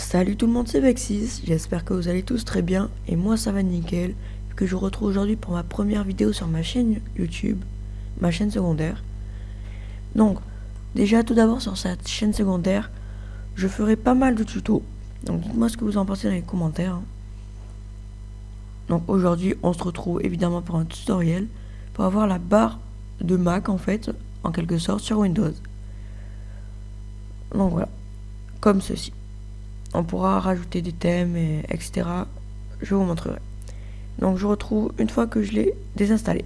Salut tout le monde, c'est Vexis, j'espère que vous allez tous très bien et moi ça va nickel, que je vous retrouve aujourd'hui pour ma première vidéo sur ma chaîne YouTube, ma chaîne secondaire. Donc, déjà tout d'abord sur cette chaîne secondaire, je ferai pas mal de tutos, donc dites-moi ce que vous en pensez dans les commentaires. Donc aujourd'hui on se retrouve évidemment pour un tutoriel, pour avoir la barre de Mac en fait, en quelque sorte sur Windows. Donc voilà, comme ceci. On pourra rajouter des thèmes, etc. Je vous montrerai. Donc je retrouve une fois que je l'ai désinstallé.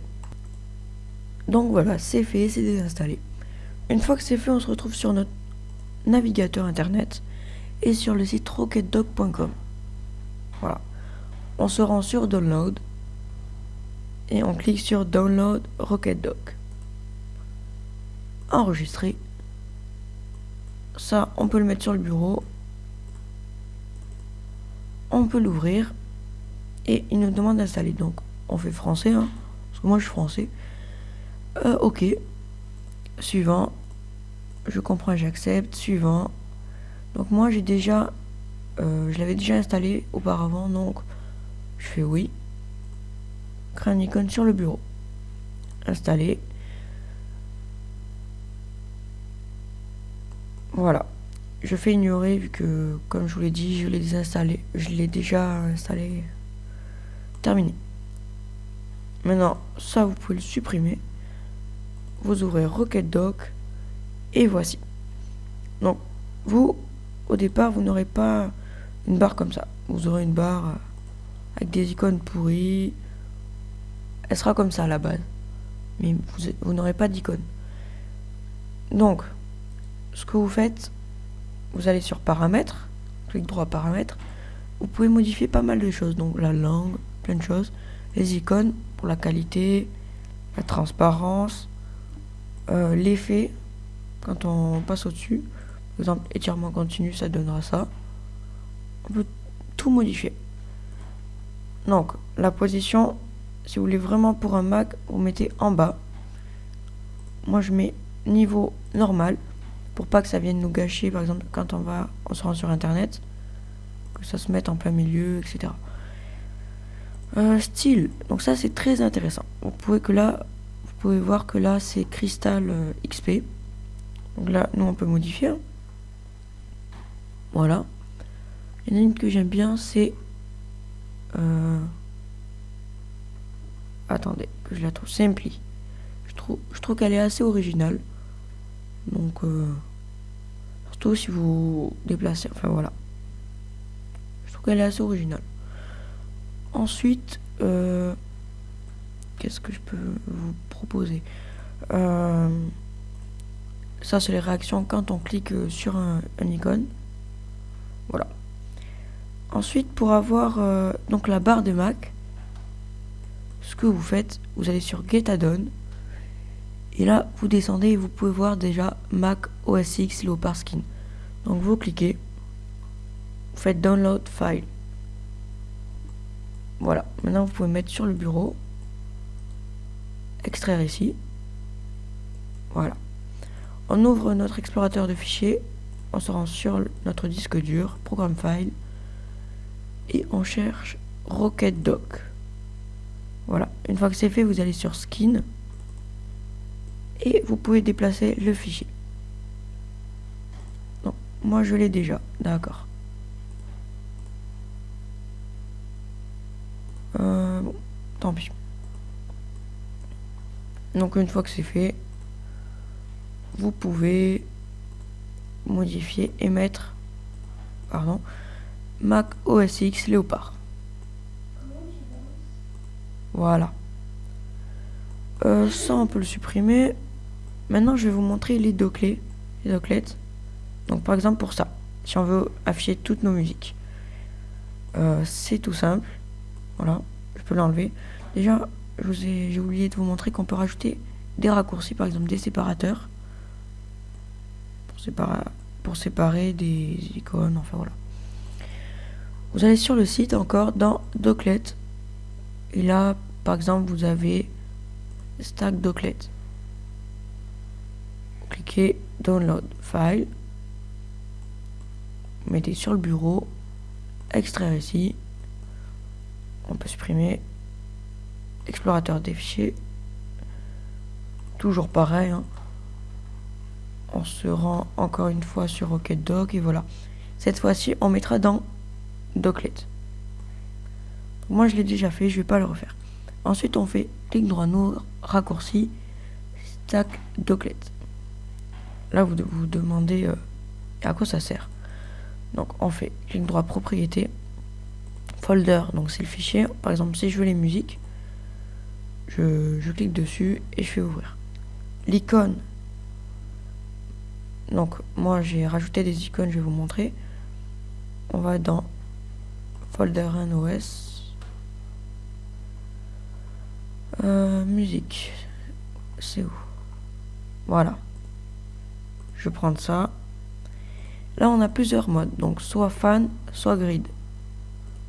Donc voilà, c'est fait, c'est désinstallé. Une fois que c'est fait, on se retrouve sur notre navigateur internet et sur le site rocketdoc.com. Voilà. On se rend sur Download et on clique sur Download RocketDoc. Enregistrer. Ça, on peut le mettre sur le bureau. On peut l'ouvrir et il nous demande d'installer. Donc on fait français, hein, parce que moi je suis français. Ok. Suivant. Je comprends, j'accepte. Suivant. Donc moi j'ai déjà, je l'avais déjà installé auparavant, donc je fais oui. Créer une icône sur le bureau. Installer. Voilà. Je fais ignorer vu que, comme je vous l'ai dit, je l'ai désinstallé. Je l'ai déjà installé. Terminé. Maintenant, ça vous pouvez le supprimer. Vous ouvrez RocketDoc et voici. Donc, vous, au départ, vous n'aurez pas une barre comme ça. Vous aurez une barre avec des icônes pourries. Elle sera comme ça à la base. Mais vous n'aurez pas d'icône. Donc, ce que vous faites, vous allez sur Paramètres, clic droit Paramètres. Vous pouvez modifier pas mal de choses. Donc, la langue, plein de choses. Les icônes pour la qualité, la transparence, l'effet quand on passe au-dessus. Par exemple, étirement continu, ça donnera ça. On peut tout modifier. Donc, la position, si vous voulez vraiment pour un Mac, vous mettez en bas. Moi, je mets niveau normal pour pas que ça vienne nous gâcher, par exemple, quand on se rend sur Internet, que ça se mette en plein milieu, etc. Style, donc ça c'est très intéressant. Vous pouvez voir que là c'est Crystal XP. Donc là, nous on peut modifier. Hein. Voilà. Il y en a une que j'aime bien, c'est attendez, que je la trouve Simply. Je trouve qu'elle est assez originale. Donc surtout si vous déplacez, enfin voilà. Je trouve qu'elle est assez originale. Ensuite, qu'est-ce que je peux vous proposer? Ça, c'est les réactions quand on clique sur un icône. Voilà. Ensuite, pour avoir donc la barre de Mac, ce que vous faites, vous allez sur Get Add-on. Et là, vous descendez et vous pouvez voir déjà Mac OS X Leopard Skin. Donc, vous cliquez. Vous faites Download File. Voilà, maintenant vous pouvez mettre sur le bureau, extraire ici, voilà. On ouvre notre explorateur de fichiers, on se rend sur notre disque dur, Programme File, et on cherche RocketDoc. Voilà, une fois que c'est fait, vous allez sur Skin, et vous pouvez déplacer le fichier. Donc, moi je l'ai déjà, d'accord. Bon, tant pis. Donc une fois que c'est fait, vous pouvez modifier et mettre Mac OS X Leopard. Voilà. Ça on peut le supprimer. Maintenant je vais vous montrer les doclets. Donc par exemple pour ça, si on veut afficher toutes nos musiques, c'est tout simple. Voilà, je peux l'enlever. Déjà, j'ai oublié de vous montrer qu'on peut rajouter des raccourcis, par exemple des séparateurs, pour séparer des icônes, enfin voilà. Vous allez sur le site encore dans Doclet, et là, par exemple, vous avez Stack Doclet. Vous cliquez Download File, mettez sur le bureau, extraire ici, on peut supprimer, explorateur des fichiers, toujours pareil, hein. On se rend encore une fois sur Rocket Doc et voilà. Cette fois-ci, on mettra dans Doclet. Moi, je l'ai déjà fait, je vais pas le refaire. Ensuite, on fait clic droit noir, raccourci, stack Doclet. Là, vous vous demandez à quoi ça sert. Donc, on fait clic droit propriété, folder, donc c'est le fichier. Par exemple, si je veux les musiques, je clique dessus et je fais ouvrir. L'icône. Donc, moi, j'ai rajouté des icônes, je vais vous montrer. On va dans folder NOS. Musique. C'est où? Voilà. Je vais prendre ça. Là, on a plusieurs modes. Donc, soit fan, soit grid.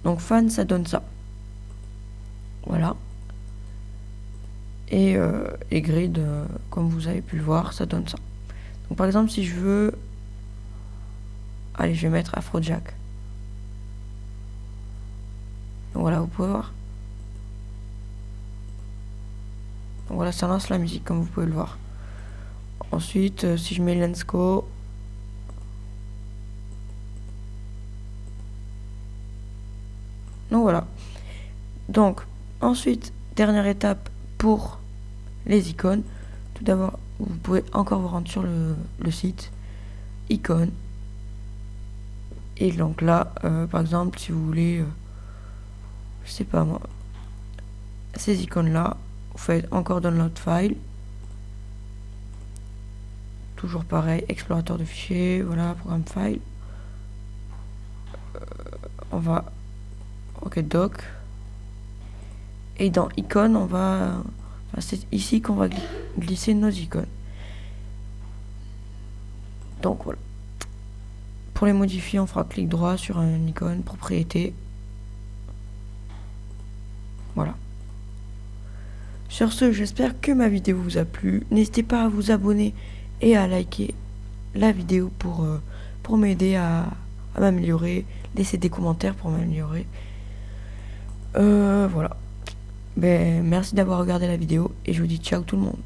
Donc, fan, ça donne ça. Voilà. Et grid, comme vous avez pu le voir, ça donne ça. Donc, par exemple, si je veux... Allez, je vais mettre Afrojack. Donc, voilà, vous pouvez voir. Donc, voilà, ça lance la musique, comme vous pouvez le voir. Ensuite, si je mets Lensko... Donc, voilà. Donc, ensuite, dernière étape pour les icônes. Tout d'abord, vous pouvez encore vous rendre sur le site icônes. Et donc là, par exemple, si vous voulez, je sais pas moi, ces icônes-là, vous faites encore download file. Toujours pareil, explorateur de fichiers, voilà, programme file. On va Rocket Doc. Et dans icônes, on va... Enfin, c'est ici qu'on va glisser nos icônes. Donc voilà. Pour les modifier, on fera clic droit sur une icône, propriété. Voilà. Sur ce, j'espère que ma vidéo vous a plu. N'hésitez pas à vous abonner et à liker la vidéo pour m'aider à m'améliorer. Laissez des commentaires pour m'améliorer. Voilà. Ben, merci d'avoir regardé la vidéo et je vous dis ciao tout le monde.